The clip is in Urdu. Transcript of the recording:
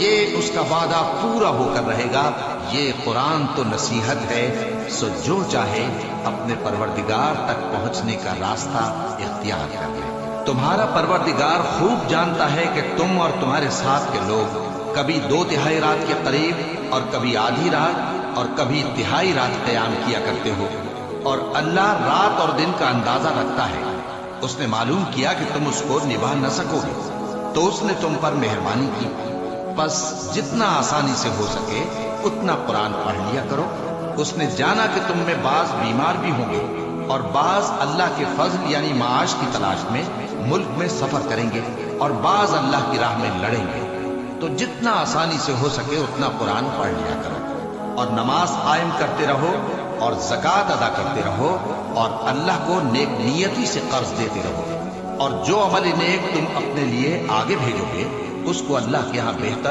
یہ اس کا وعدہ پورا ہو کر رہے گا۔ یہ قرآن تو نصیحت ہے، سو جو چاہے اپنے پروردگار تک پہنچنے کا راستہ اختیار کر لے۔ تمہارا پروردگار خوب جانتا ہے کہ تم اور تمہارے ساتھ کے لوگ کبھی 2/3 رات کے قریب اور کبھی آدھی رات اور کبھی تہائی رات قیام کیا کرتے ہو، اور اللہ رات اور دن کا اندازہ رکھتا ہے۔ اس نے معلوم کیا کہ تم اس کو نبھا نہ سکو گے، تو اس نے تم پر مہربانی کی، بس جتنا آسانی سے ہو سکے اتنا قرآن پڑھ لیا کرو۔ اس نے جانا کہ تم میں بعض بیمار بھی ہوں گے اور بعض اللہ کے فضل یعنی معاش کی تلاش میں ملک میں سفر کریں گے اور بعض اللہ کی راہ میں لڑیں گے، تو جتنا آسانی سے ہو سکے اتنا قرآن پڑھ لیا کرو، اور نماز قائم کرتے رہو اور زکوٰۃ ادا کرتے رہو اور اللہ کو نیک نیتی سے قرض دیتے رہو، اور جو عمل نیک تم اپنے لیے آگے بھیجو گے اس کو اللہ کے ہاں بہتر